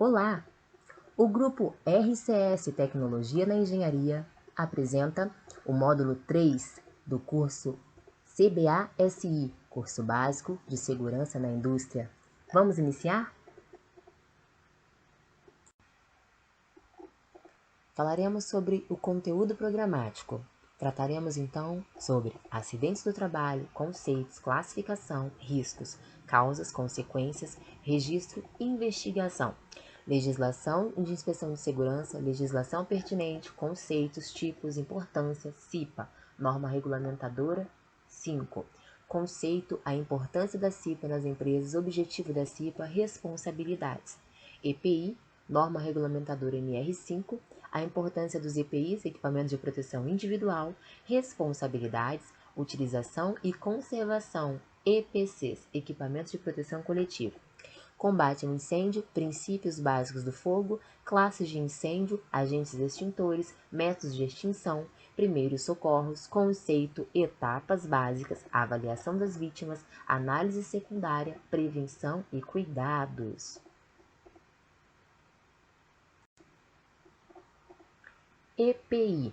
Olá! O grupo RCS Tecnologia na Engenharia apresenta o módulo 3 do curso CBA-SI, curso básico de segurança na indústria. Vamos iniciar? Falaremos sobre o conteúdo programático. Trataremos então sobre acidentes do trabalho, conceitos, classificação, riscos, causas, consequências, registro e investigação. Legislação de inspeção de segurança, legislação pertinente, conceitos, tipos, importância, CIPA, norma regulamentadora. 5. Conceito, a importância da CIPA nas empresas, objetivo da CIPA, responsabilidades. EPI, norma regulamentadora NR5, a importância dos EPIs, equipamentos de proteção individual, responsabilidades, utilização e conservação, EPCs, equipamentos de proteção coletiva. Combate ao incêndio, princípios básicos do fogo, classes de incêndio, agentes extintores, métodos de extinção, primeiros socorros, conceito, etapas básicas, avaliação das vítimas, análise secundária, prevenção e cuidados. EPI,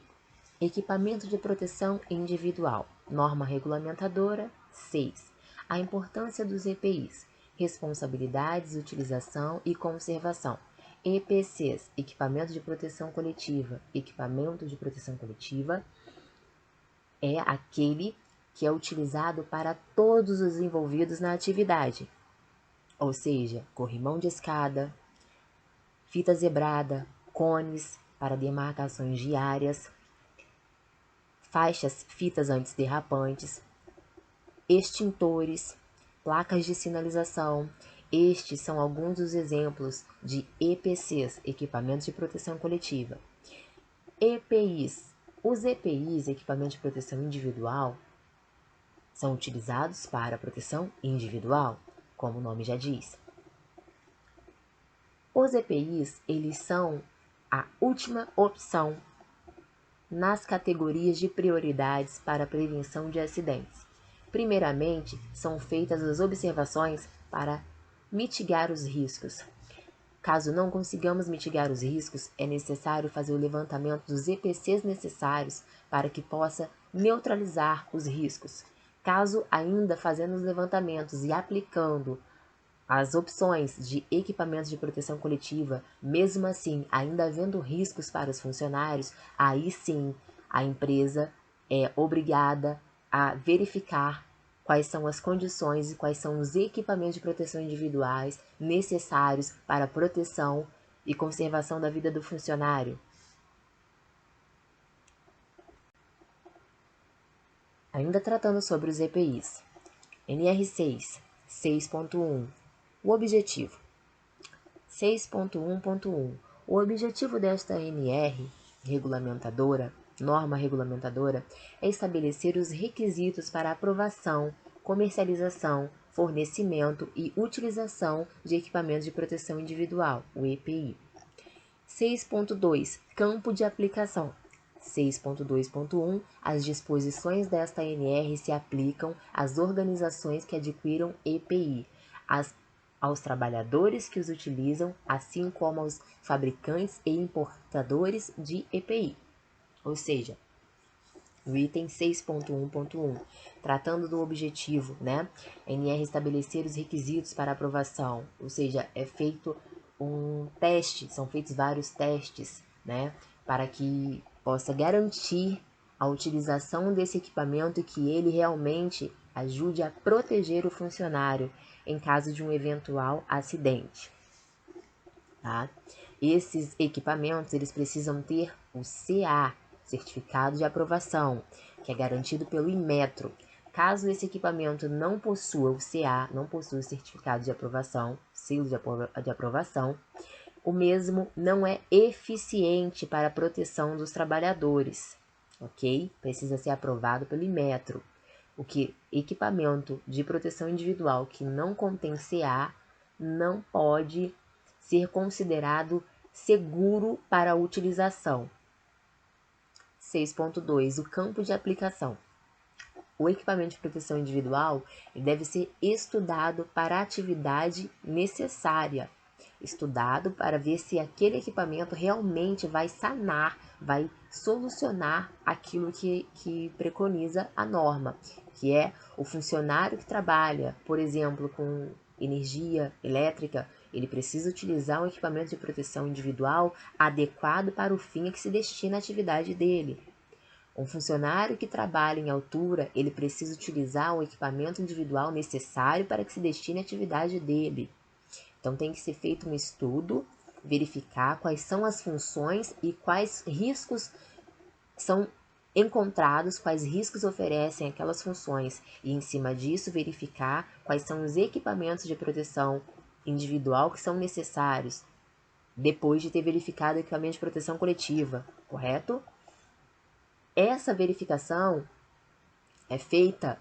equipamento de proteção individual, norma regulamentadora. 6. A importância dos EPIs, responsabilidades, utilização e conservação. EPCs, equipamento de proteção coletiva. Equipamento de proteção coletiva é aquele que é utilizado para todos os envolvidos na atividade, ou seja, corrimão de escada, fita zebrada, cones para demarcações diárias, faixas, fitas antiderrapantes, extintores, placas de sinalização. Estes são alguns dos exemplos de EPCs, equipamentos de proteção coletiva. EPIs. Os EPIs, equipamentos de proteção individual, são utilizados para proteção individual, como o nome já diz. Os EPIs, eles são a última opção nas categorias de prioridades para a prevenção de acidentes. Primeiramente, são feitas as observações para mitigar os riscos. Caso não consigamos mitigar os riscos, é necessário fazer o levantamento dos EPCs necessários para que possa neutralizar os riscos. Caso ainda fazendo os levantamentos e aplicando as opções de equipamentos de proteção coletiva, mesmo assim, ainda havendo riscos para os funcionários, aí sim a empresa é obrigada a verificar quais são as condições e quais são os equipamentos de proteção individuais necessários para a proteção e conservação da vida do funcionário. Ainda tratando sobre os EPIs. NR6, 6.1. O objetivo. 6.1.1. O objetivo desta NR regulamentadora, norma regulamentadora, é estabelecer os requisitos para aprovação, comercialização, fornecimento e utilização de equipamentos de proteção individual, o EPI. 6.2. Campo de aplicação. 6.2.1. As disposições desta NR se aplicam às organizações que adquiram EPI, aos trabalhadores que os utilizam, assim como aos fabricantes e importadores de EPI. Ou seja, o item 6.1.1, tratando do objetivo, NR estabelecer os requisitos para aprovação, ou seja, é feito um teste, são feitos vários testes, para que possa garantir a utilização desse equipamento e que ele realmente ajude a proteger o funcionário em caso de um eventual acidente. Tá? Esses equipamentos eles precisam ter o CA, Certificado de Aprovação, que é garantido pelo Inmetro. Caso esse equipamento não possua o CA, não possua o Certificado de Aprovação, selo de aprovação, o mesmo não é eficiente para a proteção dos trabalhadores, ok? Precisa ser aprovado pelo Inmetro. O que equipamento de proteção individual que não contém CA não pode ser considerado seguro para a utilização. 6.2. O campo de aplicação. O equipamento de proteção individual deve ser estudado para a atividade necessária. estudado para ver se aquele equipamento realmente vai sanar, vai solucionar aquilo que preconiza a norma, que é o funcionário que trabalha, por exemplo, com energia elétrica, ele precisa utilizar um equipamento de proteção individual adequado para o fim a que se destina a atividade dele. Um funcionário que trabalha em altura, ele precisa utilizar um equipamento individual necessário para que se destine à atividade dele. Então tem que ser feito um estudo, verificar quais são as funções e quais riscos são encontrados, quais riscos oferecem aquelas funções e em cima disso verificar quais são os equipamentos de proteção individual que são necessários depois de ter verificado o equipamento de proteção coletiva, correto? Essa verificação é feita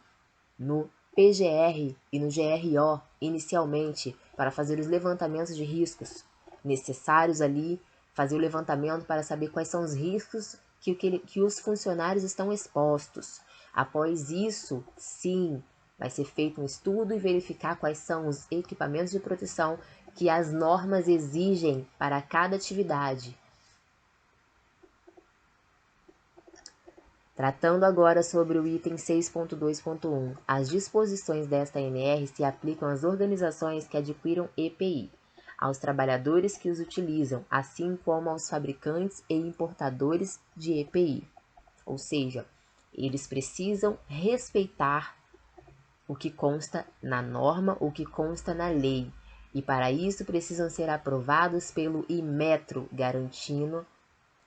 no PGR e no GRO inicialmente para fazer os levantamentos de riscos necessários ali, fazer o levantamento para saber quais são os riscos que os funcionários estão expostos. Após isso, sim, vai ser feito um estudo e verificar quais são os equipamentos de proteção que as normas exigem para cada atividade. Tratando agora sobre o item 6.2.1, as disposições desta ANR se aplicam às organizações que adquiram EPI, aos trabalhadores que os utilizam, assim como aos fabricantes e importadores de EPI. Ou seja, eles precisam respeitar o que consta na norma, o que consta na lei, e para isso precisam ser aprovados pelo Inmetro, garantindo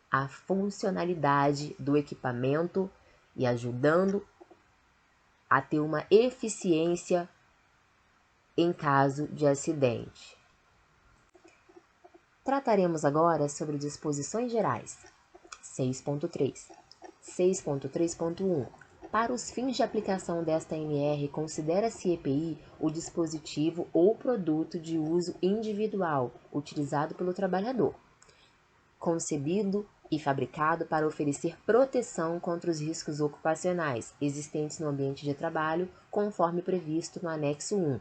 a funcionalidade do equipamento e ajudando a ter uma eficiência em caso de acidente. Trataremos agora sobre disposições gerais. 6.3. 6.3.1. Para os fins de aplicação desta ANR, considera-se EPI o dispositivo ou produto de uso individual utilizado pelo trabalhador, concebido e fabricado para oferecer proteção contra os riscos ocupacionais existentes no ambiente de trabalho, conforme previsto no anexo 1.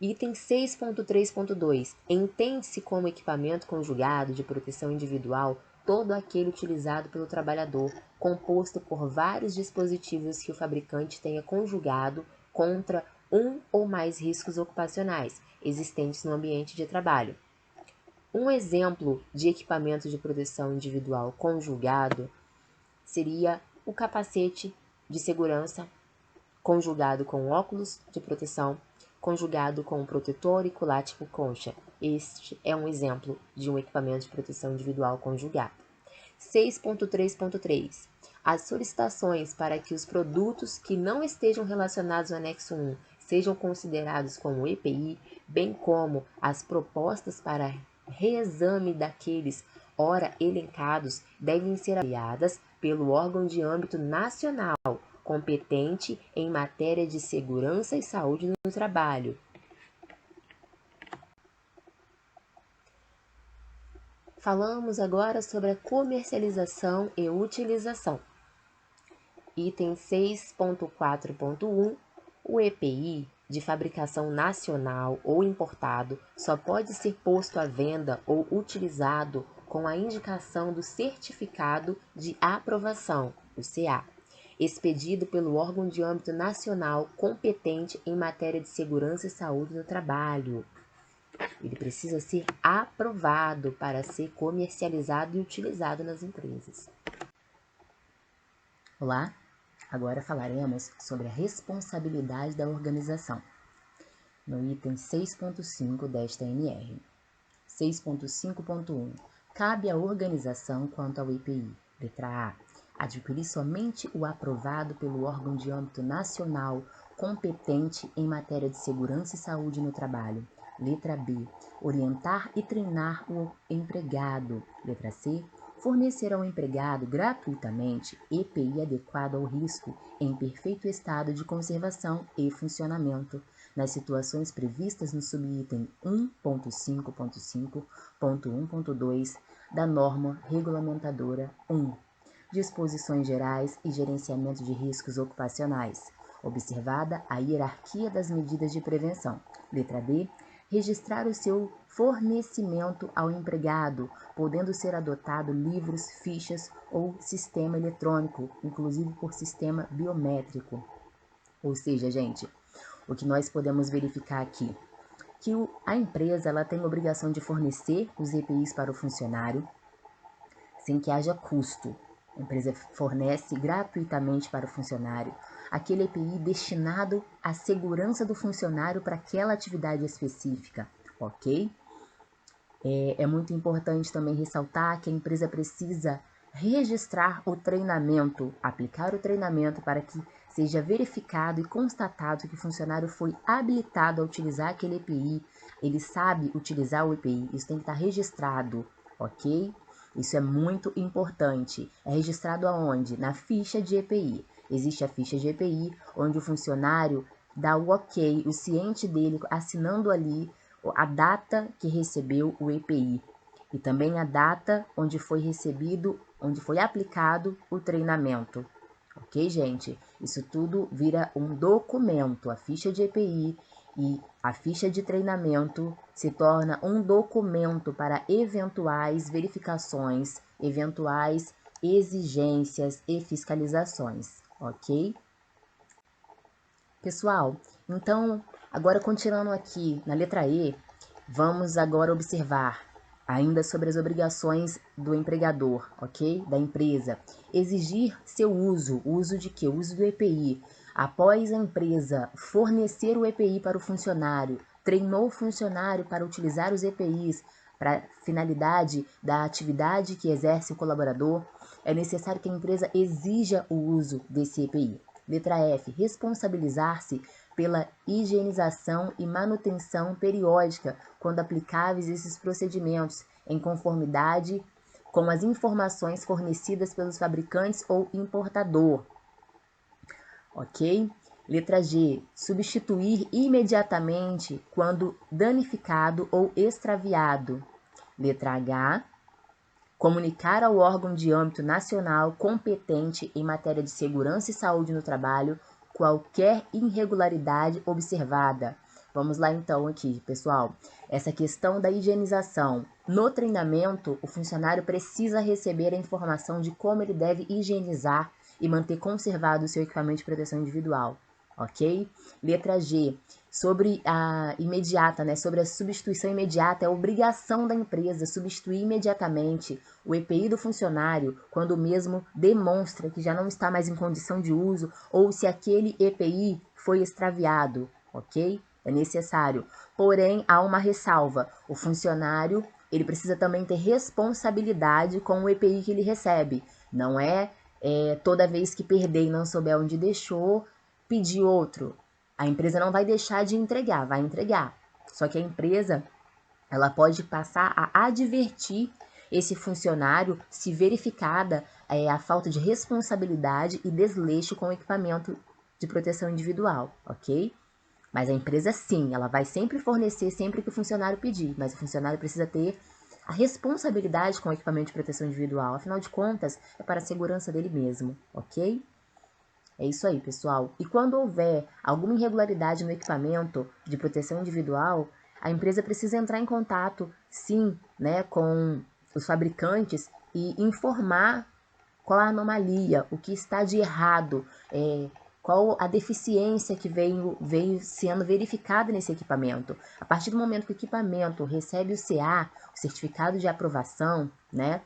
Item 6.3.2. Entende-se como equipamento conjugado de proteção individual todo aquele utilizado pelo trabalhador, composto por vários dispositivos que o fabricante tenha conjugado contra um ou mais riscos ocupacionais existentes no ambiente de trabalho. Um exemplo de equipamento de proteção individual conjugado seria o capacete de segurança, conjugado com óculos de proteção, conjugado com o protetor auricular tipo concha. Este é um exemplo de um equipamento de proteção individual conjugado. 6.3.3. As solicitações para que os produtos que não estejam relacionados ao anexo 1 sejam considerados como EPI, bem como as propostas para reexame daqueles ora elencados devem ser avaliadas pelo órgão de âmbito nacional competente em matéria de segurança e saúde no trabalho. Falamos agora sobre a comercialização e utilização. Item 6.4.1. O EPI de fabricação nacional ou importado só pode ser posto à venda ou utilizado com a indicação do certificado de aprovação, o CA, expedido pelo órgão de âmbito nacional competente em matéria de segurança e saúde no trabalho. Ele precisa ser aprovado para ser comercializado e utilizado nas empresas. Olá, agora falaremos sobre a responsabilidade da organização, no item 6.5 desta ANR. 6.5.1. Cabe à organização quanto ao EPI. Letra A. Adquirir somente o aprovado pelo órgão de âmbito nacional competente em matéria de segurança e saúde no trabalho. Letra B. Orientar e treinar o empregado. Letra C. Fornecer ao empregado gratuitamente EPI adequado ao risco em perfeito estado de conservação e funcionamento, nas situações previstas no subitem 1.5.5.1.2 da norma regulamentadora 1. Disposições gerais e gerenciamento de riscos ocupacionais, observada a hierarquia das medidas de prevenção. Letra D. Registrar o seu fornecimento ao empregado, podendo ser adotado livros, fichas ou sistema eletrônico, inclusive por sistema biométrico. Ou seja, gente, o que nós podemos verificar aqui? Que a empresa ela tem a obrigação de fornecer os EPIs para o funcionário sem que haja custo. A empresa fornece gratuitamente para o funcionário aquele EPI destinado à segurança do funcionário para aquela atividade específica, ok? É muito importante também ressaltar que a empresa precisa registrar o treinamento, aplicar o treinamento para que seja verificado e constatado que o funcionário foi habilitado a utilizar aquele EPI, ele sabe utilizar o EPI, isso tem que estar registrado, ok? Isso é muito importante. É registrado aonde? Na ficha de EPI. Existe a ficha de EPI, onde o funcionário dá o ok, o ciente dele, assinando ali a data que recebeu o EPI e também a data onde foi recebido, onde foi aplicado o treinamento. Ok, gente? Isso tudo vira um documento. A ficha de EPI e a ficha de treinamento se torna um documento para eventuais verificações, eventuais exigências e fiscalizações, ok? Pessoal, então, agora continuando aqui na letra E, vamos agora observar ainda sobre as obrigações do empregador, ok? Da empresa. Exigir seu uso. O uso de quê? O uso do EPI. Após a empresa fornecer o EPI para o funcionário, treinou o funcionário para utilizar os EPIs para finalidade da atividade que exerce o colaborador, é necessário que a empresa exija o uso desse EPI. Letra F. Responsabilizar-se pela higienização e manutenção periódica, quando aplicáveis esses procedimentos, em conformidade com as informações fornecidas pelos fabricantes ou importador. Ok? Letra G. Substituir imediatamente quando danificado ou extraviado. Letra H. Comunicar ao órgão de âmbito nacional competente em matéria de segurança e saúde no trabalho qualquer irregularidade observada. Vamos lá então aqui, pessoal. Essa questão da higienização. No treinamento, o funcionário precisa receber a informação de como ele deve higienizar e manter conservado o seu equipamento de proteção individual, ok? Letra G. Sobre a imediata, né? Sobre a substituição imediata, é obrigação da empresa substituir imediatamente o EPI do funcionário quando o mesmo demonstra que já não está mais em condição de uso ou se aquele EPI foi extraviado, ok? É necessário. Porém, há uma ressalva. O funcionário, ele precisa também ter responsabilidade com o EPI que ele recebe. Não é toda vez que perder e não souber onde deixou, pedir outro. A empresa não vai deixar de entregar, vai entregar. Só que a empresa, ela pode passar a advertir esse funcionário se verificada a falta de responsabilidade e desleixo com o equipamento de proteção individual, ok? Mas a empresa sim, ela vai sempre fornecer sempre que o funcionário pedir, mas o funcionário precisa ter a responsabilidade com o equipamento de proteção individual, afinal de contas, é para a segurança dele mesmo, ok? É isso aí, pessoal. E quando houver alguma irregularidade no equipamento de proteção individual, a empresa precisa entrar em contato, sim, né, com os fabricantes e informar qual a anomalia, o que está de errado, qual a deficiência que veio sendo verificada nesse equipamento. A partir do momento que o equipamento recebe o CA, o certificado de aprovação, né,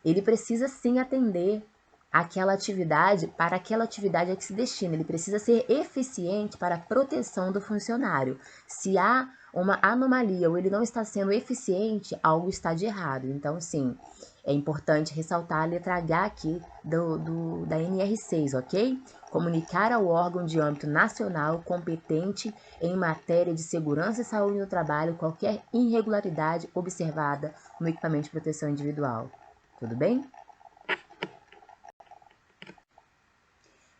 ele precisa sim atender aquela atividade para aquela atividade a que se destina. Ele precisa ser eficiente para a proteção do funcionário. Se há uma anomalia ou ele não está sendo eficiente, algo está de errado. Então, sim, é importante ressaltar a letra H aqui da NR6, ok? Comunicar ao órgão de âmbito nacional competente em matéria de segurança e saúde no trabalho qualquer irregularidade observada no equipamento de proteção individual. Tudo bem?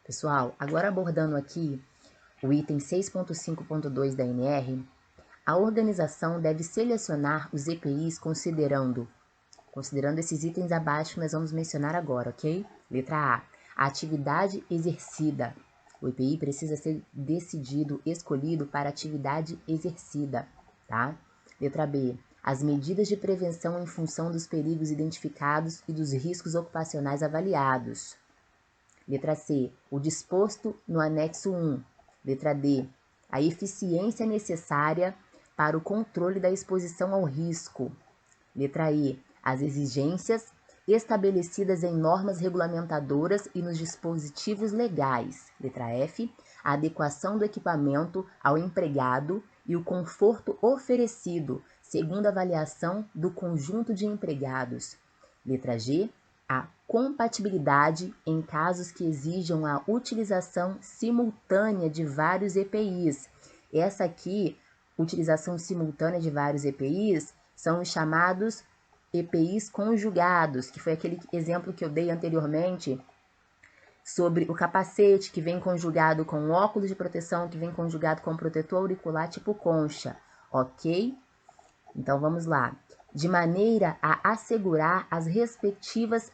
Pessoal, agora abordando aqui o item 6.5.2 da NR, a organização deve selecionar os EPIs considerando esses itens abaixo que nós vamos mencionar agora, ok? Letra A. A atividade exercida. O EPI precisa ser decidido, escolhido para a atividade exercida, tá? Letra B. as medidas de prevenção em função dos perigos identificados e dos riscos ocupacionais avaliados. Letra C, o disposto no anexo 1. Letra D, a eficiência necessária para o controle da exposição ao risco. Letra E, as exigências estabelecidas em normas regulamentadoras e nos dispositivos legais. Letra F, a adequação do equipamento ao empregado e o conforto oferecido, segundo a avaliação do conjunto de empregados. Letra G, a compatibilidade em casos que exijam a utilização simultânea de vários EPIs. Essa aqui, utilização simultânea de vários EPIs, são os chamados EPIs conjugados, que foi aquele exemplo que eu dei anteriormente sobre o capacete, que vem conjugado com óculos de proteção, que vem conjugado com protetor auricular tipo concha, ok? Então, vamos lá. De maneira a assegurar as respectivas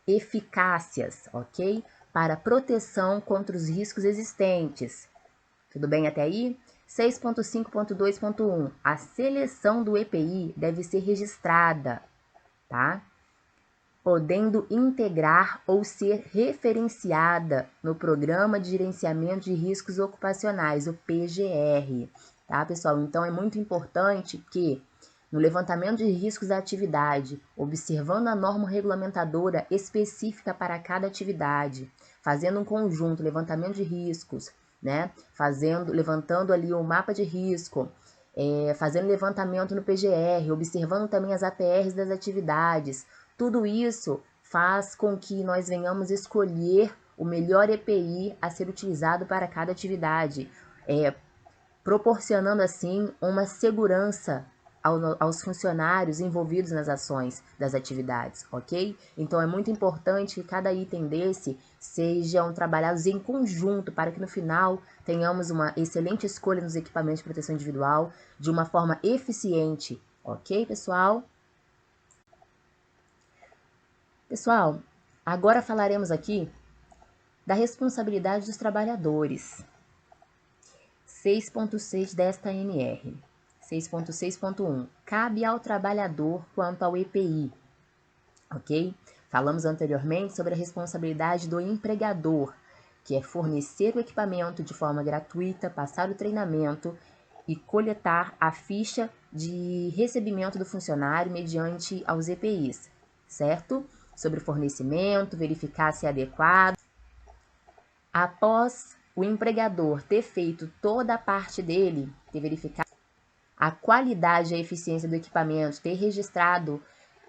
eficácias, ok? Para proteção contra os riscos existentes. Tudo bem até aí? 6.5.2.1. A seleção do EPI deve ser registrada, tá? Podendo integrar ou ser referenciada no Programa de Gerenciamento de Riscos Ocupacionais, o PGR, tá, pessoal? Então, é muito importante que, no levantamento de riscos da atividade, observando a norma regulamentadora específica para cada atividade, fazendo um conjunto, levantamento de riscos, né? Levantando ali o mapa de risco, fazendo levantamento no PGR, observando também as APRs das atividades. Tudo isso faz com que nós venhamos escolher o melhor EPI a ser utilizado para cada atividade, proporcionando assim uma segurança aos funcionários envolvidos nas ações das atividades, ok? Então, é muito importante que cada item desse sejam trabalhados em conjunto para que no final tenhamos uma excelente escolha nos equipamentos de proteção individual de uma forma eficiente, ok, pessoal? Pessoal, agora falaremos aqui da responsabilidade dos trabalhadores. 6.6 desta ANR. 6.6.1. Cabe ao trabalhador quanto ao EPI, ok? Falamos anteriormente sobre a responsabilidade do empregador, que é fornecer o equipamento de forma gratuita, passar o treinamento e coletar a ficha de recebimento do funcionário mediante aos EPIs, certo? Sobre o fornecimento, verificar se é adequado. Após o empregador ter feito toda a parte dele, ter verificado a qualidade e a eficiência do equipamento, ter registrado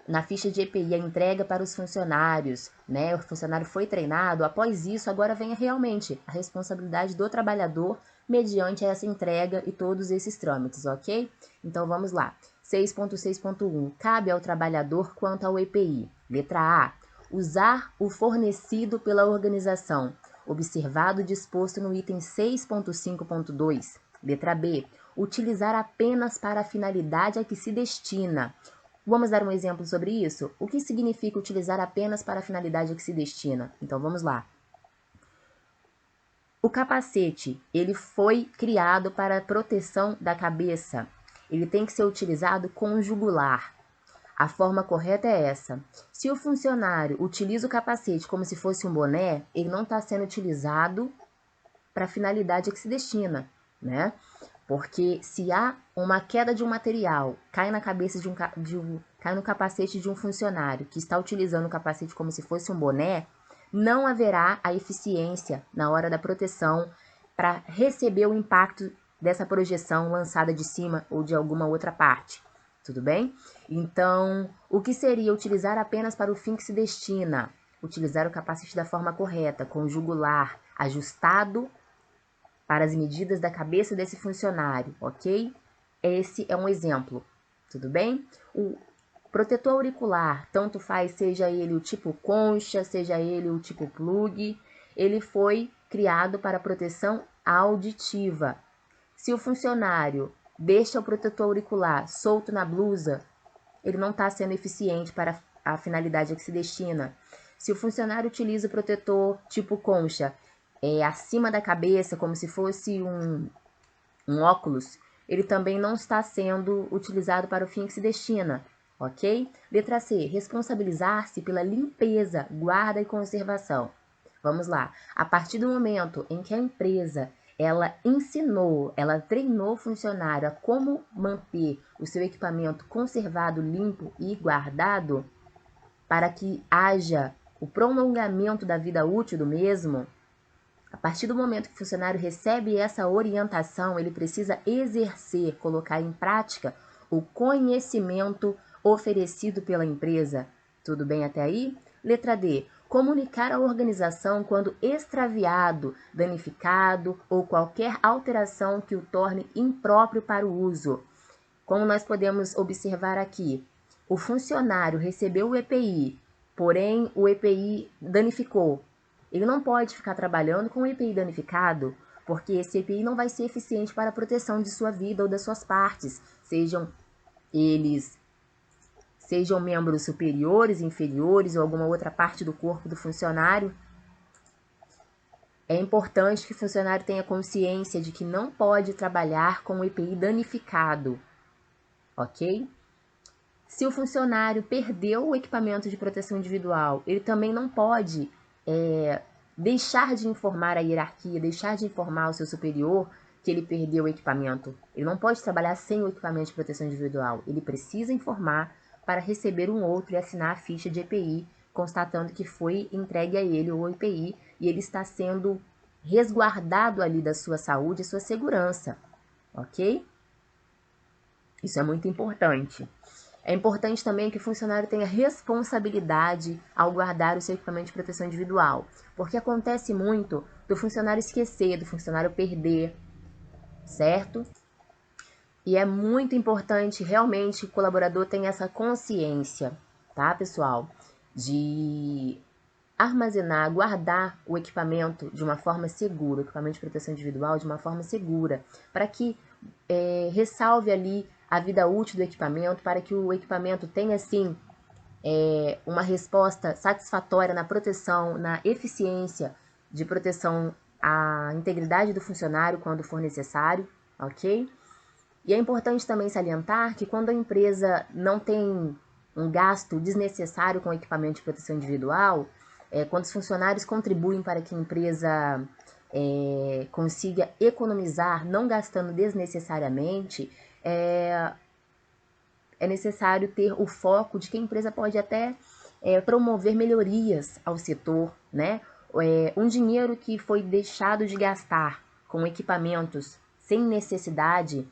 na ficha de EPI a entrega para os funcionários, né? O funcionário foi treinado, após isso, agora vem realmente a responsabilidade do trabalhador mediante essa entrega e todos esses trâmites, ok? Então, vamos lá. 6.6.1. Cabe ao trabalhador quanto ao EPI. Letra A. Usar o fornecido pela organização, observado o disposto no item 6.5.2. Letra B. Utilizar apenas para a finalidade a que se destina. Vamos dar um exemplo sobre isso? O que significa utilizar apenas para a finalidade a que se destina? Então, vamos lá. O capacete, ele foi criado para a proteção da cabeça. Ele tem que ser utilizado com jugular. A forma correta é essa. Se o funcionário utiliza o capacete como se fosse um boné, ele não está sendo utilizado para a finalidade a que se destina, né? Porque se há uma queda de um material, cai na cabeça cai no capacete de um funcionário que está utilizando o capacete como se fosse um boné, não haverá a eficiência na hora da proteção para receber o impacto dessa projeção lançada de cima ou de alguma outra parte. Tudo bem? Então, o que seria utilizar apenas para o fim que se destina? Utilizar o capacete da forma correta, com o jugular ajustado para as medidas da cabeça desse funcionário, ok? Esse é um exemplo, tudo bem? O protetor auricular, tanto faz seja ele o tipo concha, seja ele o tipo plug, ele foi criado para proteção auditiva. Se o funcionário deixa o protetor auricular solto na blusa, ele não está sendo eficiente para a finalidade a que se destina. Se o funcionário utiliza o protetor tipo concha acima da cabeça, como se fosse um óculos, ele também não está sendo utilizado para o fim que se destina, ok? Letra C, responsabilizar-se pela limpeza, guarda e conservação. Vamos lá. A partir do momento em que a empresa ela ensinou, ela treinou o funcionário a como manter o seu equipamento conservado, limpo e guardado, para que haja o prolongamento da vida útil do mesmo, a partir do momento que o funcionário recebe essa orientação, ele precisa exercer, colocar em prática o conhecimento oferecido pela empresa. Tudo bem até aí? Letra D. Comunicar à organização quando extraviado, danificado ou qualquer alteração que o torne impróprio para o uso. Como nós podemos observar aqui, o funcionário recebeu o EPI, porém o EPI danificou. Ele não pode ficar trabalhando com o EPI danificado, porque esse EPI não vai ser eficiente para a proteção de sua vida ou das suas partes, sejam membros superiores, inferiores ou alguma outra parte do corpo do funcionário. É importante que o funcionário tenha consciência de que não pode trabalhar com o EPI danificado, ok? Se o funcionário perdeu o equipamento de proteção individual, ele também não pode deixar de informar a hierarquia, deixar de informar o seu superior que ele perdeu o equipamento. Ele não pode trabalhar sem o equipamento de proteção individual. Ele precisa informar para receber um outro e assinar a ficha de EPI, constatando que foi entregue a ele o EPI e ele está sendo resguardado ali da sua saúde e sua segurança, ok? Isso é muito importante. É importante também que o funcionário tenha responsabilidade ao guardar o seu equipamento de proteção individual, porque acontece muito do funcionário esquecer, do funcionário perder, certo? E é muito importante realmente que o colaborador tenha essa consciência, tá, pessoal? De armazenar, guardar o equipamento de uma forma segura, o equipamento de proteção individual de uma forma segura, para que ressalve ali a vida útil do equipamento, para que o equipamento tenha, sim, uma resposta satisfatória na proteção, na eficiência de proteção à integridade do funcionário quando for necessário, ok? E é importante também salientar que quando a empresa não tem um gasto desnecessário com equipamento de proteção individual, quando os funcionários contribuem para que a empresa consiga economizar, não gastando desnecessariamente, é necessário ter o foco de que a empresa pode até promover melhorias ao setor, né? Um dinheiro que foi deixado de gastar com equipamentos sem necessidade,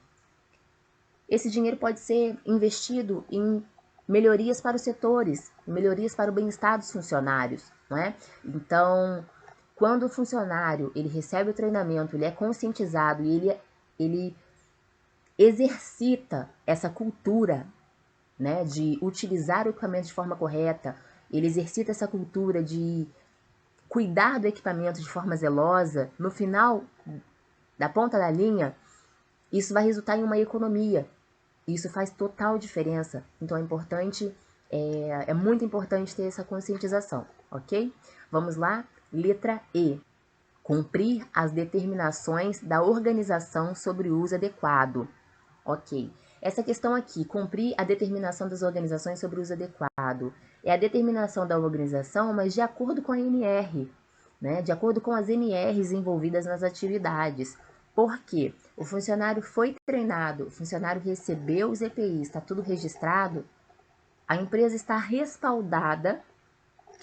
esse dinheiro pode ser investido em melhorias para os setores, melhorias para o bem-estar dos funcionários, não é? Então, quando o funcionário ele recebe o treinamento, ele é conscientizado e ele exercita essa cultura, né, de utilizar o equipamento de forma correta, ele exercita essa cultura de cuidar do equipamento de forma zelosa, no final da ponta da linha, isso vai resultar em uma economia. Isso faz total diferença. Então é muito importante ter essa conscientização, ok? Vamos lá? Letra E. Cumprir as determinações da organização sobre o uso adequado. Ok. Essa questão aqui, cumprir a determinação das organizações sobre o uso adequado, é a determinação da organização, mas de acordo com a NR, né? De acordo com as NRs envolvidas nas atividades. Por quê? O funcionário foi treinado, o funcionário recebeu os EPIs, está tudo registrado, a empresa está respaldada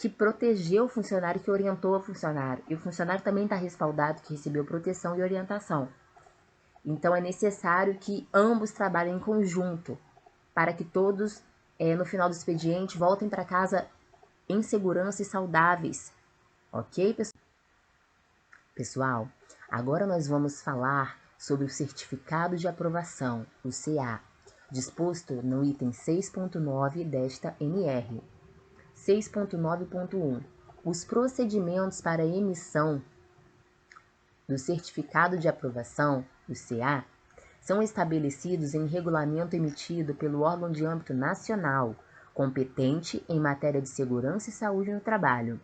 que protegeu o funcionário, que orientou o funcionário. E o funcionário também está respaldado que recebeu proteção e orientação. Então, é necessário que ambos trabalhem em conjunto para que todos, no final do expediente, voltem para casa em segurança e saudáveis. Ok, pessoal? Agora nós vamos falar sobre o Certificado de Aprovação, o CA, disposto no item 6.9 desta NR. 6.9.1. Os procedimentos para emissão do Certificado de Aprovação, o CA, são estabelecidos em regulamento emitido pelo órgão de âmbito nacional, competente em matéria de segurança e saúde no trabalho.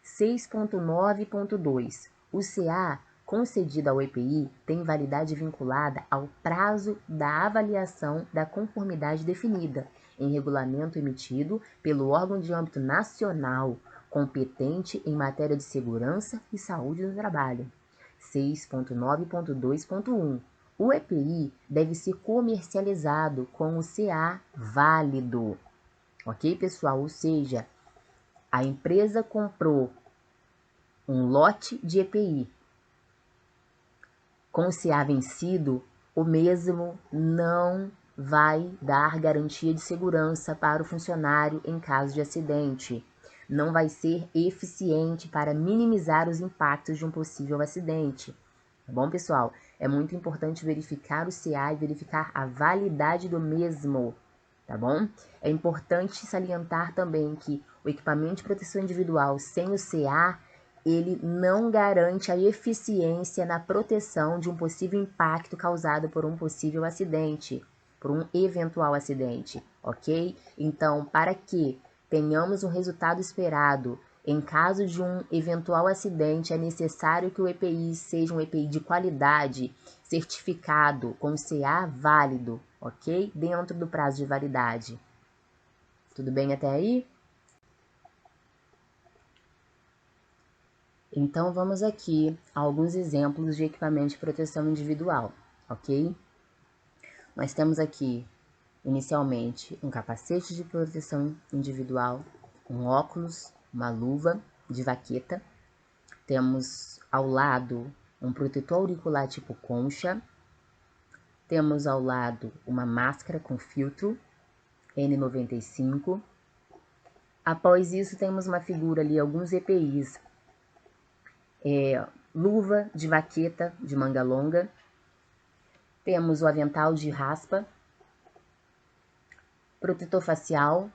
6.9.2. O CA concedida ao EPI tem validade vinculada ao prazo da avaliação da conformidade definida em regulamento emitido pelo órgão de âmbito nacional competente em matéria de segurança e saúde do trabalho. 6.9.2.1. O EPI deve ser comercializado com o CA válido. Ok, pessoal? Ou seja, a empresa comprou um lote de EPI com o CA vencido, o mesmo não vai dar garantia de segurança para o funcionário em caso de acidente. Não vai ser eficiente para minimizar os impactos de um possível acidente. Tá bom, pessoal? É muito importante verificar o CA e verificar a validade do mesmo, tá bom? É importante salientar também que o equipamento de proteção individual sem o CA, ele não garante a eficiência na proteção de um possível impacto causado por um possível acidente, por um eventual acidente, ok? Então, para que tenhamos um resultado esperado em caso de um eventual acidente, é necessário que o EPI seja um EPI de qualidade, certificado, com CA válido, ok? Dentro do prazo de validade. Tudo bem até aí? Então, vamos aqui a alguns exemplos de equipamento de proteção individual, ok? Nós temos aqui, inicialmente, um capacete de proteção individual, um óculos, uma luva de vaqueta. Temos ao lado um protetor auricular tipo concha. Temos ao lado uma máscara com filtro N95. Após isso, temos uma figura ali, alguns EPIs. Luva de vaqueta de manga longa. Temos o avental de raspa, protetor facial,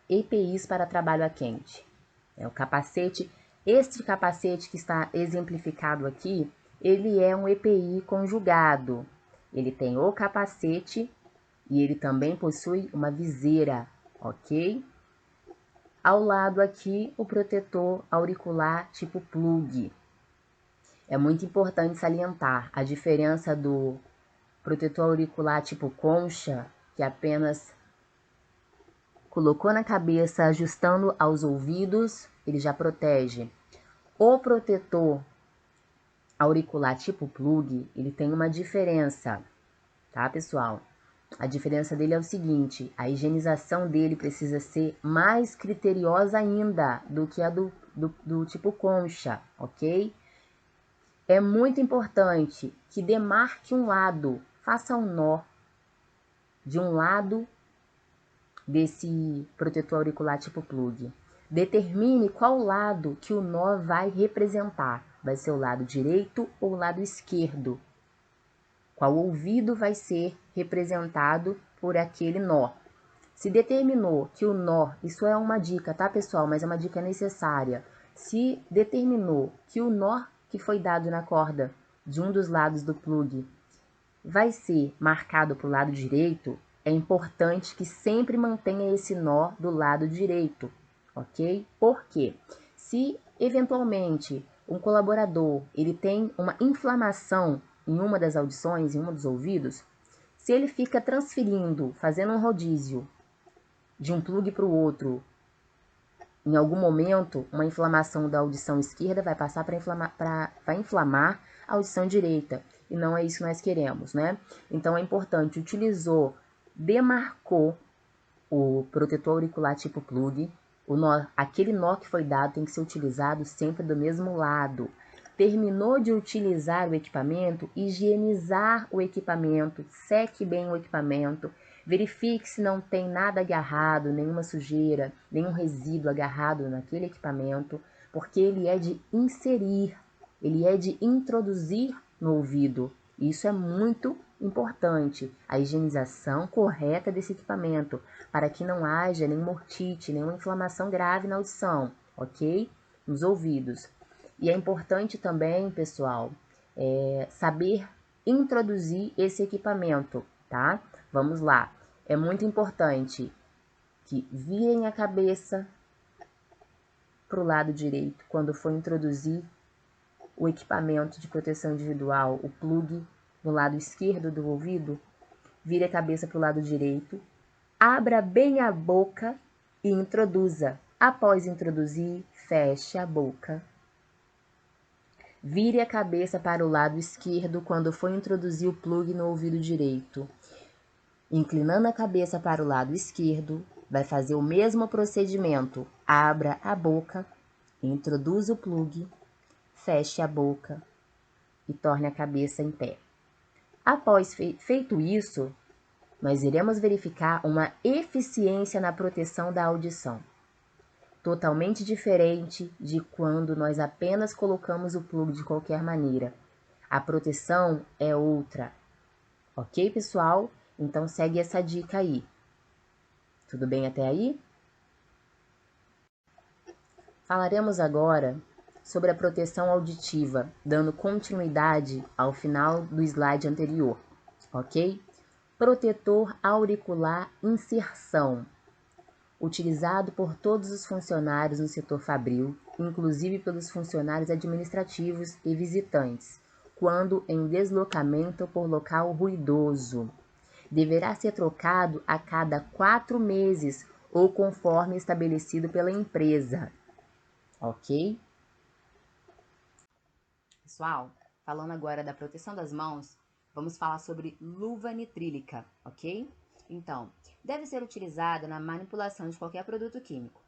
EPIs para trabalho a quente. O capacete, este capacete que está exemplificado aqui, ele é um EPI conjugado. Ele tem o capacete e ele também possui uma viseira, ok? Ao lado aqui, o protetor auricular tipo plug. É muito importante salientar a diferença do protetor auricular tipo concha, que apenas colocou na cabeça, ajustando aos ouvidos, ele já protege. O protetor auricular tipo plug, ele tem uma diferença, tá, pessoal? A diferença dele é o seguinte, a higienização dele precisa ser mais criteriosa ainda do que a do tipo concha, ok? É muito importante que demarque um lado, faça um nó de um lado desse protetor auricular tipo plug. Determine qual lado que o nó vai representar. Vai ser o lado direito ou o lado esquerdo. Qual ouvido vai ser representado por aquele nó. Se determinou que o nó, isso é uma dica, tá, pessoal? Mas é uma dica necessária. Se determinou que o nó que foi dado na corda de um dos lados do plug vai ser marcado para o lado direito, é importante que sempre mantenha esse nó do lado direito, ok? Por quê? Se eventualmente um colaborador ele tem uma inflamação em uma das audições, em um dos ouvidos, se ele fica transferindo, fazendo um rodízio de um plug para o outro, em algum momento, uma inflamação da audição esquerda vai passar vai inflamar a audição direita. E não é isso que nós queremos, né? Então, é importante, demarcou o protetor auricular tipo plug, aquele nó que foi dado tem que ser utilizado sempre do mesmo lado. Terminou de utilizar o equipamento, higienizar o equipamento, seque bem o equipamento, verifique se não tem nada agarrado, nenhuma sujeira, nenhum resíduo agarrado naquele equipamento, porque ele é de inserir, ele é de introduzir no ouvido. Isso é muito importante, a higienização correta desse equipamento, para que não haja nenhuma otite, nenhuma inflamação grave na audição, ok? Nos ouvidos. E é importante também, pessoal, saber introduzir esse equipamento, tá? Vamos lá. É muito importante que virem a cabeça para o lado direito quando for introduzir o equipamento de proteção individual, o plug, no lado esquerdo do ouvido, vire a cabeça para o lado direito, abra bem a boca e introduza. Após introduzir, feche a boca. Vire a cabeça para o lado esquerdo quando for introduzir o plug no ouvido direito. Inclinando a cabeça para o lado esquerdo, vai fazer o mesmo procedimento. Abra a boca, introduza o plug, feche a boca e torne a cabeça em pé. Após feito isso, nós iremos verificar uma eficiência na proteção da audição. Totalmente diferente de quando nós apenas colocamos o plug de qualquer maneira. A proteção é outra. Ok, pessoal? Então segue essa dica aí. Tudo bem até aí? Falaremos agora sobre a proteção auditiva, dando continuidade ao final do slide anterior, ok? Protetor auricular inserção, utilizado por todos os funcionários no setor fabril, inclusive pelos funcionários administrativos e visitantes, quando em deslocamento por local ruidoso. Deverá ser trocado a cada 4 meses ou conforme estabelecido pela empresa. Ok? Pessoal, falando agora da proteção das mãos, vamos falar sobre luva nitrílica, ok? Então, deve ser utilizada na manipulação de qualquer produto químico.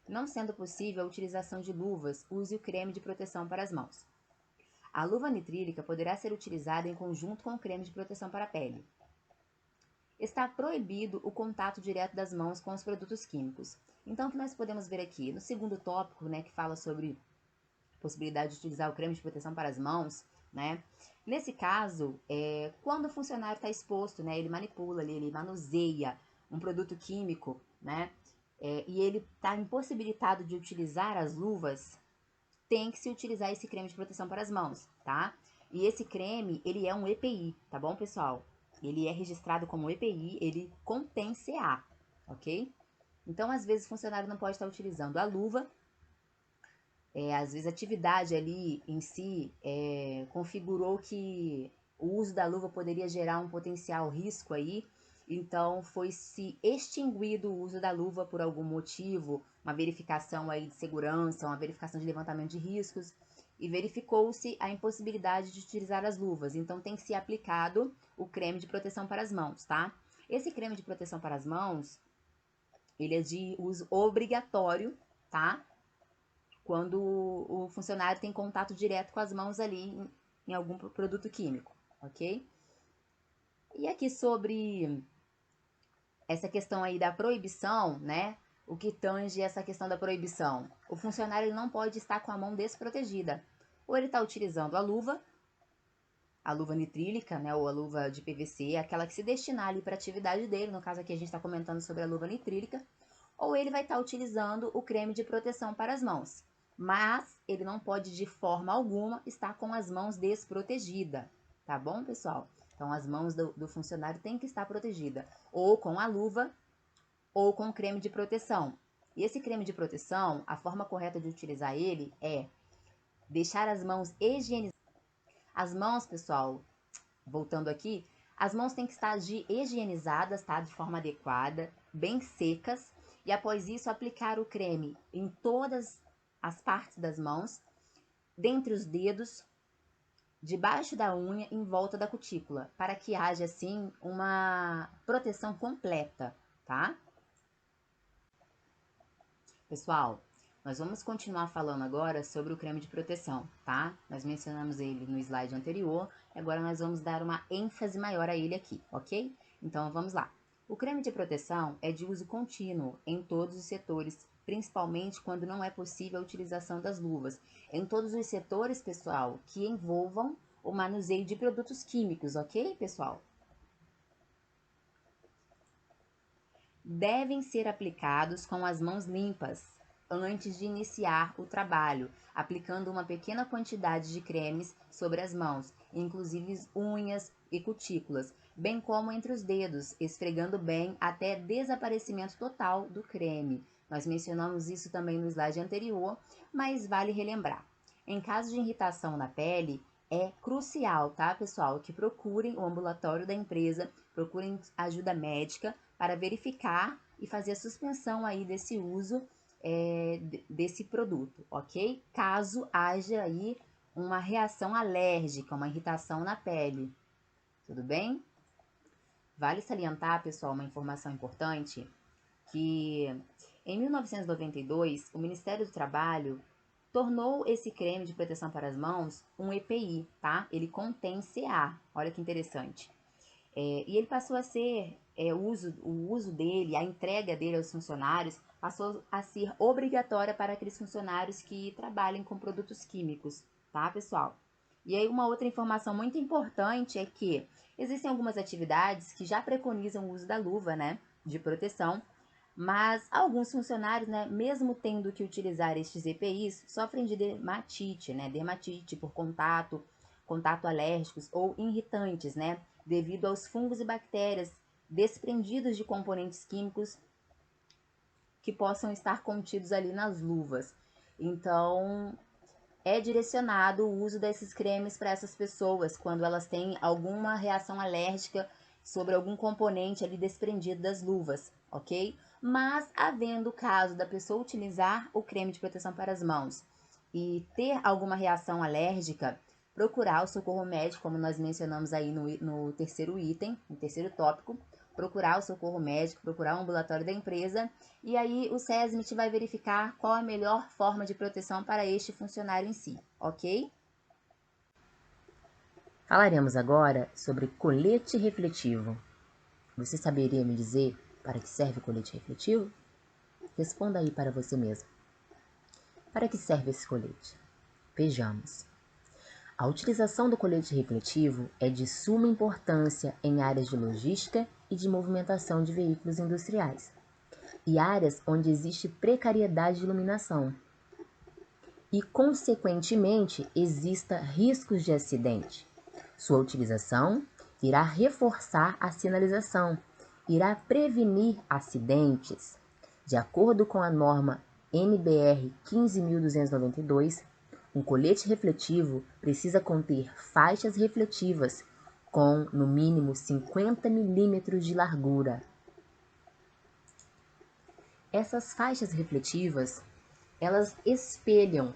Não sendo possível a utilização de luvas, use o creme de proteção para as mãos. A luva nitrílica poderá ser utilizada em conjunto com o creme de proteção para a pele. Está proibido o contato direto das mãos com os produtos químicos. Então, o que nós podemos ver aqui? No segundo tópico, né, que fala sobre a possibilidade de utilizar o creme de proteção para as mãos, né? Nesse caso, quando o funcionário está exposto, né, ele manipula, ele manuseia um produto químico, né, e ele está impossibilitado de utilizar as luvas, tem que se utilizar esse creme de proteção para as mãos, tá? E esse creme, ele é um EPI, tá bom, pessoal? Ele é registrado como EPI, ele contém CA, ok? Então, às vezes, o funcionário não pode estar utilizando a luva, às vezes a atividade ali em si configurou que o uso da luva poderia gerar um potencial risco aí, então foi se extinguido o uso da luva por algum motivo, uma verificação aí de segurança, uma verificação de levantamento de riscos, e verificou-se a impossibilidade de utilizar as luvas, então tem que ser aplicado o creme de proteção para as mãos, tá? Esse creme de proteção para as mãos, ele é de uso obrigatório, tá? Quando o funcionário tem contato direto com as mãos ali em algum produto químico, ok? E aqui sobre essa questão aí da proibição, né? O que tange essa questão da proibição? O funcionário ele não pode estar com a mão desprotegida. Ou ele está utilizando a luva nitrílica, né? Ou a luva de PVC, aquela que se destinar ali para a atividade dele. No caso aqui a gente está comentando sobre a luva nitrílica. Ou ele vai estar utilizando o creme de proteção para as mãos. Mas ele não pode de forma alguma estar com as mãos desprotegidas, tá bom, pessoal? Então, as mãos do funcionário têm que estar protegidas, ou com a luva, ou com creme de proteção. E esse creme de proteção, a forma correta de utilizar ele é deixar as mãos higienizadas. As mãos, pessoal, voltando aqui, as mãos têm que estar higienizadas, tá? De forma adequada, bem secas. E após isso, aplicar o creme em todas as partes das mãos, dentre os dedos, debaixo da unha, em volta da cutícula, para que haja, assim, uma proteção completa, tá? Pessoal, nós vamos continuar falando agora sobre o creme de proteção, tá? Nós mencionamos ele no slide anterior, e agora nós vamos dar uma ênfase maior a ele aqui, ok? Então, vamos lá. O creme de proteção é de uso contínuo em todos os setores, principalmente quando não é possível a utilização das luvas. Em todos os setores, pessoal, que envolvam o manuseio de produtos químicos, ok, pessoal? Devem ser aplicados com as mãos limpas antes de iniciar o trabalho, aplicando uma pequena quantidade de cremes sobre as mãos, inclusive unhas e cutículas, bem como entre os dedos, esfregando bem até desaparecimento total do creme. Nós mencionamos isso também no slide anterior, mas vale relembrar. Em caso de irritação na pele, é crucial, tá, pessoal, que procurem o ambulatório da empresa, procurem ajuda médica para verificar e fazer a suspensão aí desse uso desse produto, ok? Caso haja aí uma reação alérgica, uma irritação na pele, tudo bem? Vale salientar, pessoal, uma informação importante, que em 1992 o Ministério do Trabalho tornou esse creme de proteção para as mãos um EPI, tá? Ele contém CA, olha que interessante. E ele passou a ser, o uso dele, a entrega dele aos funcionários, passou a ser obrigatória para aqueles funcionários que trabalhem com produtos químicos, tá, pessoal? E aí uma outra informação muito importante é que existem algumas atividades que já preconizam o uso da luva, né, de proteção, mas alguns funcionários, né, mesmo tendo que utilizar estes EPIs, sofrem de dermatite, né, dermatite por contato alérgicos ou irritantes, né, devido aos fungos e bactérias desprendidos de componentes químicos que possam estar contidos ali nas luvas. Então, é direcionado o uso desses cremes para essas pessoas quando elas têm alguma reação alérgica sobre algum componente ali desprendido das luvas, ok? Mas, havendo o caso da pessoa utilizar o creme de proteção para as mãos e ter alguma reação alérgica, procurar o socorro médico, como nós mencionamos aí no terceiro item, no terceiro tópico, procurar o socorro médico, procurar o ambulatório da empresa, e aí o SESMIT vai verificar qual a melhor forma de proteção para este funcionário em si, ok? Falaremos agora sobre colete refletivo. Você saberia me dizer para que serve o colete refletivo? Responda aí para você mesmo. Para que serve esse colete? Vejamos. A utilização do colete refletivo é de suma importância em áreas de logística e de movimentação de veículos industriais, e áreas onde existe precariedade de iluminação, e, consequentemente, exista riscos de acidente. Sua utilização irá reforçar a sinalização, irá prevenir acidentes. De acordo com a norma NBR 15.292, um colete refletivo precisa conter faixas refletivas com, no mínimo, 50 milímetros de largura. Essas faixas refletivas, elas espelham,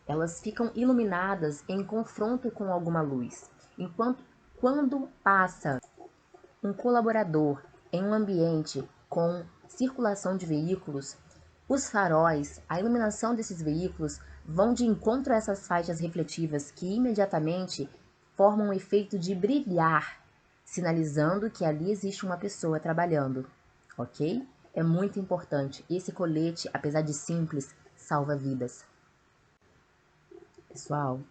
elas ficam iluminadas em confronto com alguma luz. Quando passa um colaborador em um ambiente com circulação de veículos, os faróis, a iluminação desses veículos vão de encontro a essas faixas refletivas que imediatamente formam um efeito de brilhar, sinalizando que ali existe uma pessoa trabalhando, ok? É muito importante. Esse colete, apesar de simples, salva vidas. Pessoal,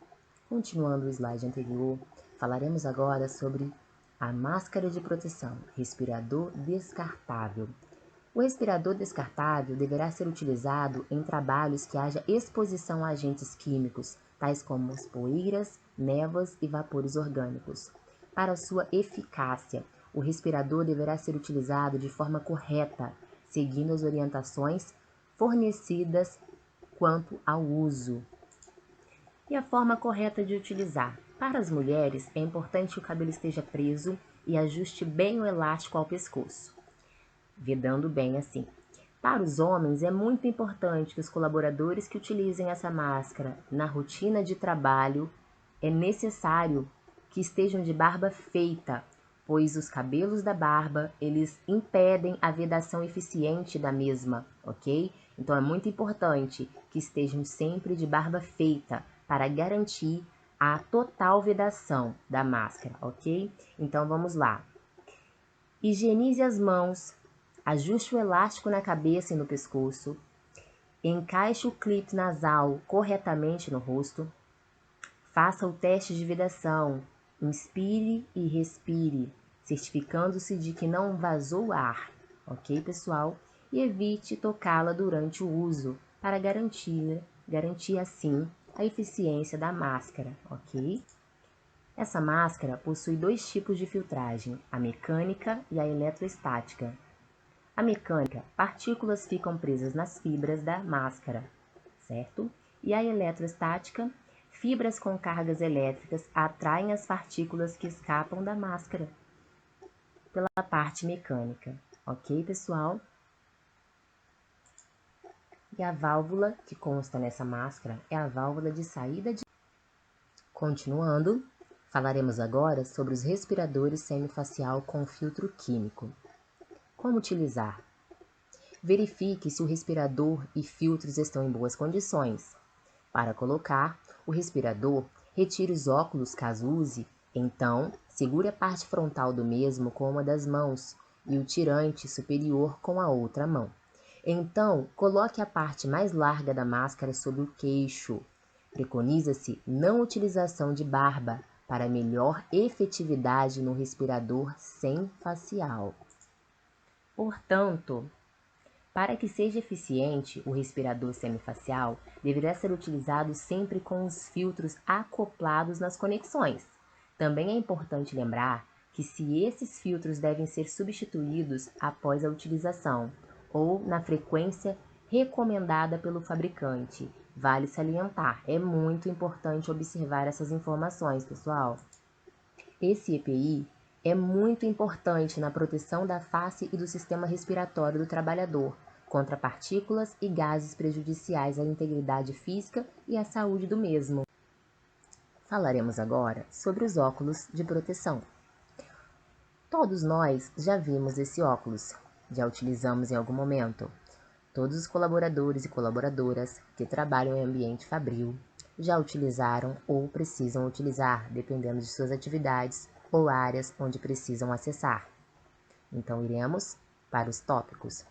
continuando o slide anterior, falaremos agora sobre a máscara de proteção, respirador descartável. O respirador descartável deverá ser utilizado em trabalhos que haja exposição a agentes químicos, tais como as poeiras, névoas e vapores orgânicos. Para sua eficácia, o respirador deverá ser utilizado de forma correta, seguindo as orientações fornecidas quanto ao uso. E a forma correta de utilizar. Para as mulheres, é importante que o cabelo esteja preso e ajuste bem o elástico ao pescoço, vedando bem assim. Para os homens, é muito importante que os colaboradores que utilizem essa máscara na rotina de trabalho, é necessário que estejam de barba feita, pois os cabelos da barba, eles impedem a vedação eficiente da mesma, ok? Então é muito importante que estejam sempre de barba feita para garantir a total vedação da máscara, ok? Então vamos lá. Higienize as mãos, ajuste o elástico na cabeça e no pescoço, encaixe o clipe nasal corretamente no rosto, faça o teste de vedação, inspire e respire, certificando-se de que não vazou ar, ok, pessoal? E evite tocá-la durante o uso, para garantir assim a eficiência da máscara, ok? Essa máscara possui dois tipos de filtragem, a mecânica e a eletroestática. A mecânica, partículas ficam presas nas fibras da máscara, certo? E a eletroestática, fibras com cargas elétricas atraem as partículas que escapam da máscara pela parte mecânica. Ok, pessoal? E a válvula que consta nessa máscara é a válvula de saída de... Continuando, falaremos agora sobre os respiradores semifacial com filtro químico. Como utilizar? Verifique se o respirador e filtros estão em boas condições. Para colocar o respirador, retire os óculos caso use, então segure a parte frontal do mesmo com uma das mãos e o tirante superior com a outra mão. Então, coloque a parte mais larga da máscara sobre o queixo. Preconiza-se não utilização de barba para melhor efetividade no respirador sem facial. Portanto, para que seja eficiente, o respirador semifacial deverá ser utilizado sempre com os filtros acoplados nas conexões. Também é importante lembrar que se esses filtros devem ser substituídos após a utilização ou na frequência recomendada pelo fabricante. Vale salientar, é muito importante observar essas informações, pessoal. Esse EPI é muito importante na proteção da face e do sistema respiratório do trabalhador contra partículas e gases prejudiciais à integridade física e à saúde do mesmo. Falaremos agora sobre os óculos de proteção. Todos nós já vimos esse óculos, já utilizamos em algum momento. Todos os colaboradores e colaboradoras que trabalham em ambiente fabril já utilizaram ou precisam utilizar, dependendo de suas atividades ou áreas onde precisam acessar. Então, iremos para os tópicos.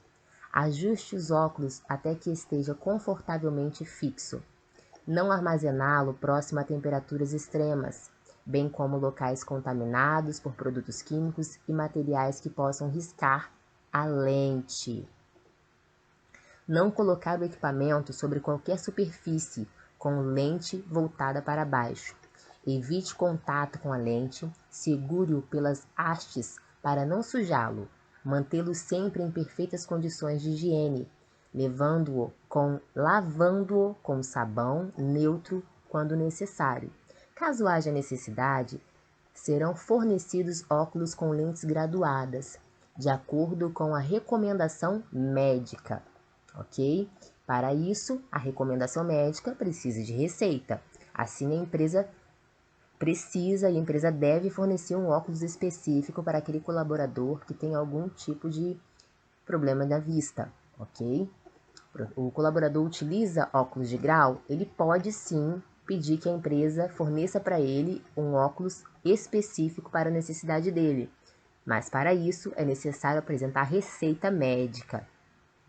Ajuste os óculos até que esteja confortavelmente fixo. Não armazená-lo próximo a temperaturas extremas, bem como locais contaminados por produtos químicos e materiais que possam riscar a lente. Não colocar o equipamento sobre qualquer superfície com lente voltada para baixo. Evite contato com a lente, segure-o pelas hastes para não sujá-lo. Mantê-lo sempre em perfeitas condições de higiene, lavando-o com sabão neutro quando necessário. Caso haja necessidade, serão fornecidos óculos com lentes graduadas, de acordo com a recomendação médica, ok? Para isso, a recomendação médica precisa de receita. Assim, a empresa deve fornecer um óculos específico para aquele colaborador que tem algum tipo de problema na vista, ok? O colaborador utiliza óculos de grau, ele pode sim pedir que a empresa forneça para ele um óculos específico para a necessidade dele, mas para isso é necessário apresentar receita médica,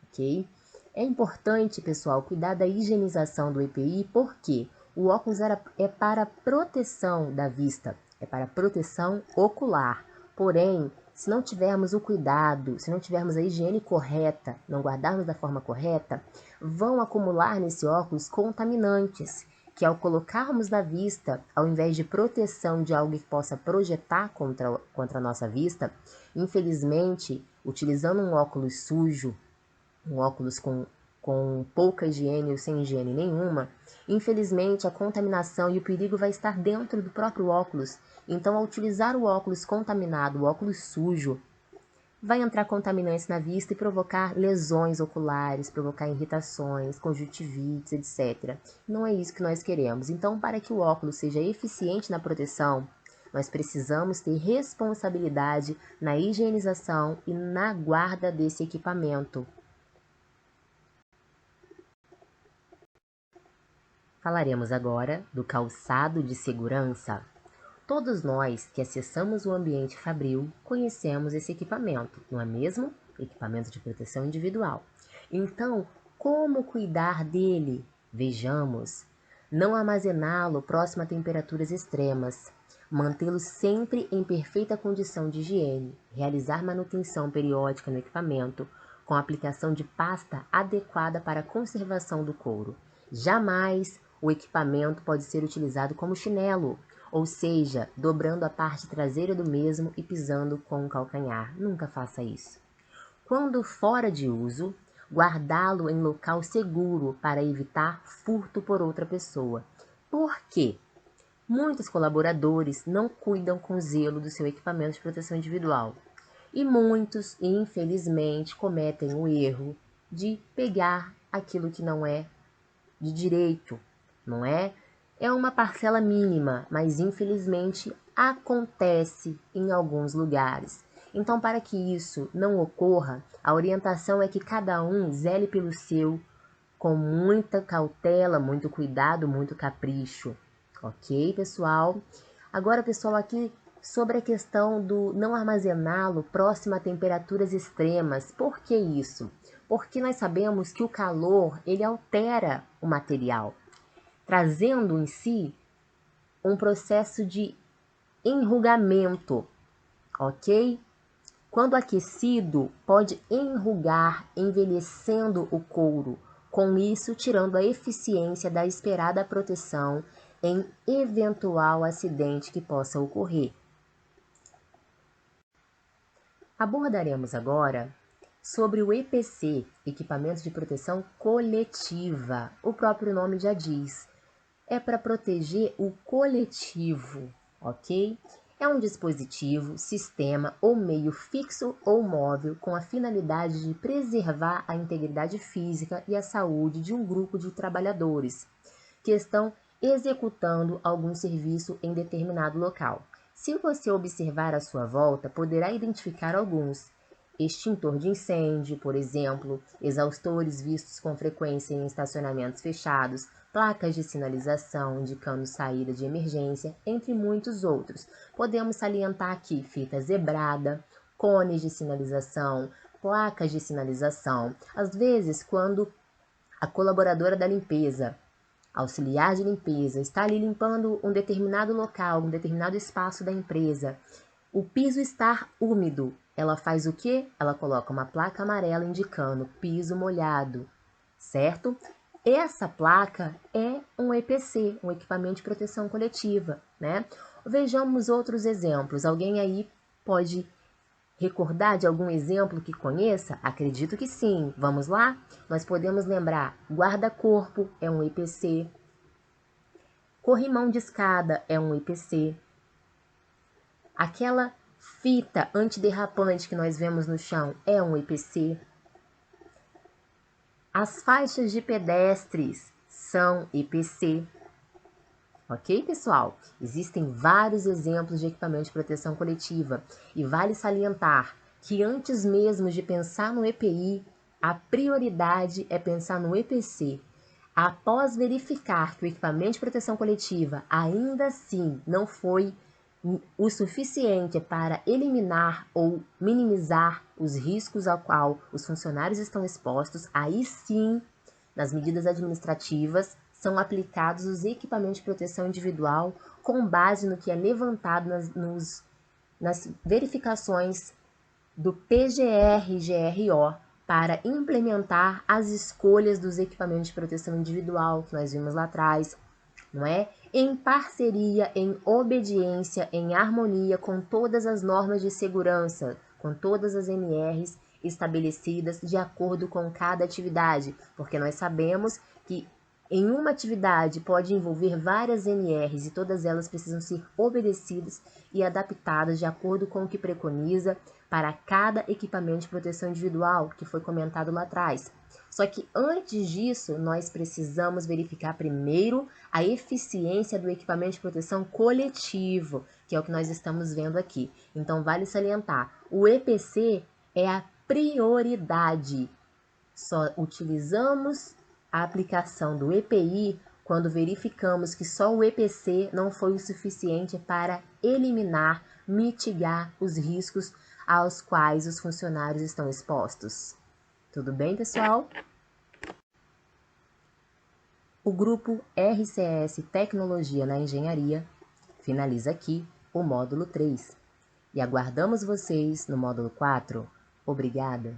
ok? É importante, pessoal, cuidar da higienização do EPI, porque o óculos é para proteção da vista, é para proteção ocular. Porém, se não tivermos o cuidado, se não tivermos a higiene correta, não guardarmos da forma correta, vão acumular nesse óculos contaminantes, que ao colocarmos na vista, ao invés de proteção de algo que possa projetar contra a nossa vista, infelizmente, utilizando um óculos sujo, um óculos com pouca higiene ou sem higiene nenhuma, infelizmente a contaminação e o perigo vai estar dentro do próprio óculos. Então, ao utilizar o óculos contaminado, o óculos sujo, vai entrar contaminantes na vista e provocar lesões oculares, provocar irritações, conjuntivites, etc. Não é isso que nós queremos. Então, para que o óculos seja eficiente na proteção, nós precisamos ter responsabilidade na higienização e na guarda desse equipamento. Falaremos agora do calçado de segurança. Todos nós que acessamos o ambiente fabril conhecemos esse equipamento, não é mesmo? Equipamento de proteção individual. Então, como cuidar dele? Vejamos. Não armazená-lo próximo a temperaturas extremas. Mantê-lo sempre em perfeita condição de higiene. Realizar manutenção periódica no equipamento com aplicação de pasta adequada para a conservação do couro. Jamais o equipamento pode ser utilizado como chinelo, ou seja, dobrando a parte traseira do mesmo e pisando com o calcanhar. Nunca faça isso. Quando fora de uso, guardá-lo em local seguro para evitar furto por outra pessoa. Por quê? Muitos colaboradores não cuidam com zelo do seu equipamento de proteção individual. E muitos, infelizmente, cometem o erro de pegar aquilo que não é de direito, não é? É uma parcela mínima, mas infelizmente acontece em alguns lugares. Então, para que isso não ocorra, a orientação é que cada um zele pelo seu com muita cautela, muito cuidado, muito capricho. Ok, pessoal? Agora, pessoal, aqui sobre a questão do não armazená-lo próximo a temperaturas extremas. Por que isso? Porque nós sabemos que o calor, ele altera o material, trazendo em si um processo de enrugamento, ok? Quando aquecido, pode enrugar, envelhecendo o couro, com isso tirando a eficiência da esperada proteção em eventual acidente que possa ocorrer. Abordaremos agora sobre o EPC, Equipamento de Proteção Coletiva. O próprio nome já diz, é para proteger o coletivo, ok? É um dispositivo, sistema ou meio fixo ou móvel com a finalidade de preservar a integridade física e a saúde de um grupo de trabalhadores que estão executando algum serviço em determinado local. Se você observar à sua volta, poderá identificar alguns. Extintor de incêndio, por exemplo, exaustores vistos com frequência em estacionamentos fechados, placas de sinalização indicando saída de emergência, entre muitos outros. Podemos salientar aqui fita zebrada, cones de sinalização, placas de sinalização. Às vezes, quando a colaboradora da limpeza, auxiliar de limpeza, está ali limpando um determinado local, um determinado espaço da empresa, o piso está úmido, ela faz o quê? Ela coloca uma placa amarela indicando piso molhado, certo? Essa placa é um EPC, um equipamento de proteção coletiva, né? Vejamos outros exemplos. Alguém aí pode recordar de algum exemplo que conheça? Acredito que sim. Vamos lá? Nós podemos lembrar, guarda-corpo é um EPC, corrimão de escada é um EPC, aquela fita antiderrapante que nós vemos no chão é um EPC, as faixas de pedestres são EPC. Ok, pessoal? Existem vários exemplos de equipamento de proteção coletiva e vale salientar que antes mesmo de pensar no EPI, a prioridade é pensar no EPC. Após verificar que o equipamento de proteção coletiva ainda assim não foi o suficiente para eliminar ou minimizar os riscos ao qual os funcionários estão expostos, aí sim, nas medidas administrativas, são aplicados os equipamentos de proteção individual com base no que é levantado nas verificações do PGR e GRO para implementar as escolhas dos equipamentos de proteção individual que nós vimos lá atrás, não é? Em parceria, em obediência, em harmonia com todas as normas de segurança, com todas as NRs estabelecidas de acordo com cada atividade, porque nós sabemos que em uma atividade pode envolver várias NRs e todas elas precisam ser obedecidas e adaptadas de acordo com o que preconiza para cada equipamento de proteção individual, que foi comentado lá atrás. Só que antes disso, nós precisamos verificar primeiro a eficiência do equipamento de proteção coletivo, que é o que nós estamos vendo aqui. Então, vale salientar, o EPC é a prioridade. Só utilizamos a aplicação do EPI quando verificamos que só o EPC não foi o suficiente para eliminar, mitigar os riscos aos quais os funcionários estão expostos. Tudo bem, pessoal? O grupo RCS Tecnologia na Engenharia finaliza aqui o módulo 3 e aguardamos vocês no módulo 4. Obrigada!